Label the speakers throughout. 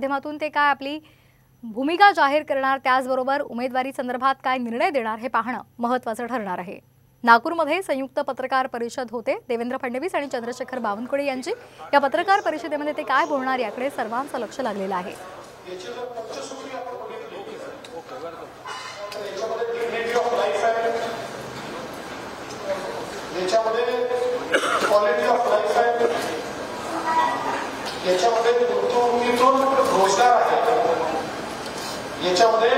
Speaker 1: माध्यमातून ते काय आपली भूमिका जाहीर करणार, त्याचबरोबर उमेदवारी संदर्भात काय निर्णय देणार हे पाहणं महत्त्वाचं ठरणार आहे। नागपूरमध्ये संयुक्त पत्रकार परिषद होते। देवेंद्र फडणवीस आणि चंद्रशेखर बावनकुळे यांची या पत्रकार परिषदेमध्ये ते काय बोलणार याकडे सर्वांचं लक्ष लागलेलं आहे।
Speaker 2: क्वालिटी ऑफ लाईफ आहे, याच्यामध्ये गुंतवणुकीतून रोजगार आहे, याच्यामध्ये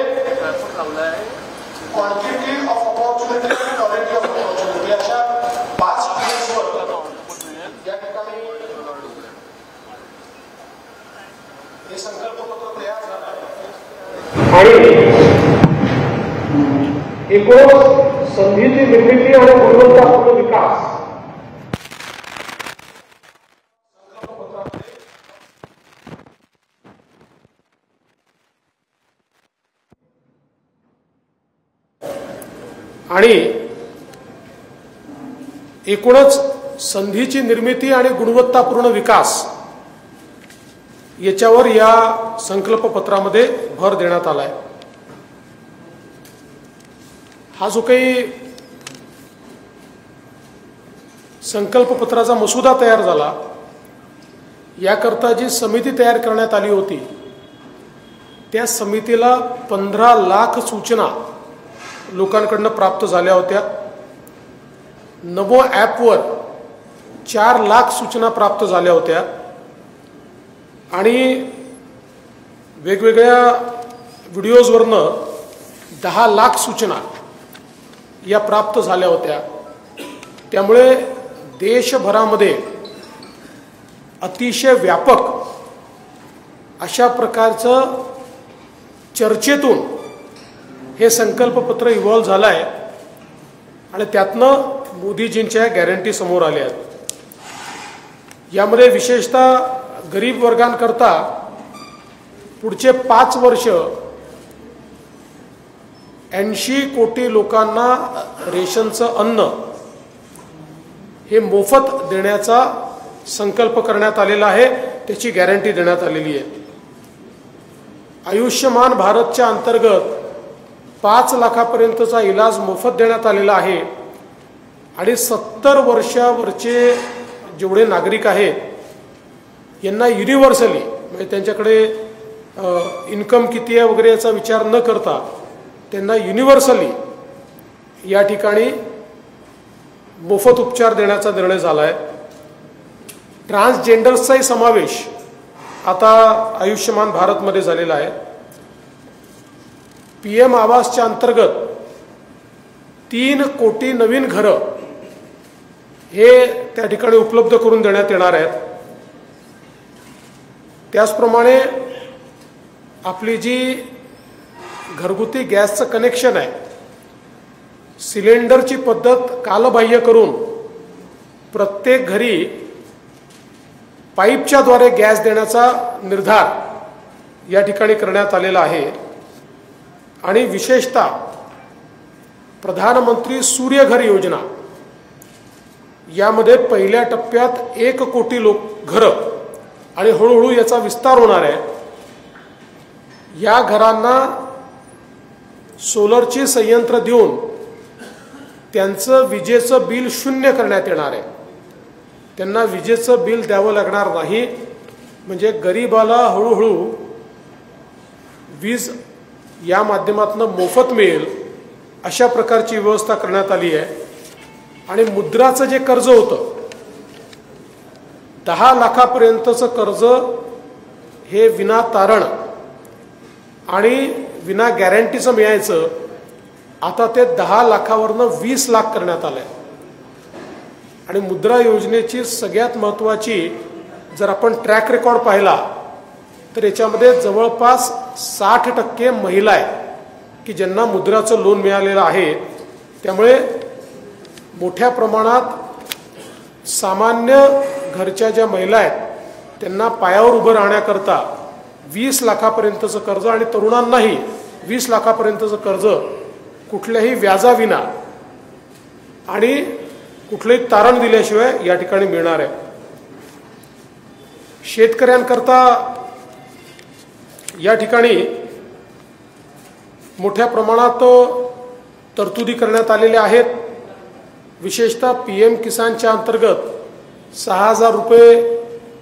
Speaker 2: क्वांटिटी ऑफ अपॉर्च्युनिटी आणि क्वालिटी ऑफ अपॉर्च्युनिटी अशा 5 पॉईंट्सवर या ठिकाणी हे संकल्पपत्र तयार झालं आहे। आणि एकूण संधीची निर्मिती आणि गुणवत्तापूर्ण विकास आणि एकूणच संधीची निर्मिती आणि गुणवत्तापूर्ण विकास याच्यावर या संकल्पपत्रामध्ये भर देण्यात आलाय। हा जो काही संकल्पपत्राचा मसुदा तयार झाला, याकरता जी समिती तयार करण्यात आली होती, त्या समितीला 15 लाख सूचना लोकांकडून प्राप्त झाल्या होत्या। नमो ॲपवर 4 लाख सूचना प्राप्त झाल्या होत्या आणि वेगवेगळ्या व्हिडिओजवरनं 10 लाख सूचना या प्राप्त झाल्या होत्या। त्यामुळे देशभरामध्ये अतिशय व्यापक अशा प्रकारचं चर्चेतून हे संकल्पपत्र इव्हॉल्व झालं आहे आणि त्यातनं मोदीजींच्या गॅरंटी समोर आल्या आहेत। यामध्ये विशेषतः गरीब वर्गांकरता पुढचे 5 वर्ष 80 कोटी लोकांना रेशनचं अन्न हे मोफत देण्याचा संकल्प करण्यात आलेला आहे, त्याची गॅरंटी देण्यात आलेली आहे। आयुष्यमान भारतच्या अंतर्गत 5 लाखापर्यंतचा इलाज मोफत देण्यात आलेला आहे आणि 70 वर्षावरचे जेवढे नागरिक आहेत यांना युनिव्हर्सली, म्हणजे त्यांच्याकडे इन्कम किती आहे वगैरे याचा विचार न करता त्यांना युनिव्हर्सली या ठिकाणी मोफत उपचार देण्याचा निर्णय झाला आहे। ट्रान्सजेंडर्सचाही समावेश आता आयुष्यमान भारतमध्ये झालेला आहे। PM आवासच्या अंतर्गत 3 कोटी नवीन घरं हे त्या ठिकाणी उपलब्ध करून देण्यात येणार आहेत। त्याचप्रमाणे आपली जी घरगुती गॅसचं कनेक्शन आहे, सिलेंडरची पद्धत कालबाह्य करून प्रत्येक घरी पाईपच्या द्वारे गॅस देण्याचा निर्धार या ठिकाणी करण्यात आलेला आहे। आणि विशेषतः प्रधानमंत्री सूर्यघर योजना यामध्ये पहिल्या टप्प्यात 1 कोटी घरं आणि हळूहळू याचा विस्तार होणार आहे। या घरांना सोलरची संयंत्र देऊन त्यांचं विजेचं बिल 0 करण्यात येणार आहे। त्यांना विजेचं बिल द्यावं लागणार नाही, म्हणजे गरिबाला हळूहळू वीज या माध्यमातून मोफत मिळेल अशा प्रकारची व्यवस्था करण्यात आली आहे। आणि मुद्राचं जे कर्ज होतं 10 लाखापर्यंतचं कर्ज हे विना तारण आणि विना गॅरंटीचं मिळायचं, आता ते 10 लाखावरनं 20 लाख करण्यात आलंय। आणि मुद्रा योजनेची सगळ्यात महत्त्वाची जर आपण ट्रॅक रेकॉर्ड पाहिला तर याच्यामध्ये जवळपास 60% महिला आहेत की ज्यांना मुद्राचं लोन मिळालेलं आहे। त्यामुळे मोठ्या प्रमाणात सामान्य घरच्या ज्या महिला आहेत त्यांना पायावर उभं राहण्याकरता 20 लाखापर्यंतचं कर्ज आणि तरुणांनाही 20 लाखापर्यंतचं कर्ज कुठल्याही व्याजाविना आणि कुठलेही तारण दिल्याशिवाय या ठिकाणी मिळणार आहे। शेतकऱ्यांकरता या ठिकाणी मोठ्या प्रमाणात तरतुदी करण्यात आलेल्या आहेत. विशेषतः PM किसानच्या अंतर्गत 6,000 रुपये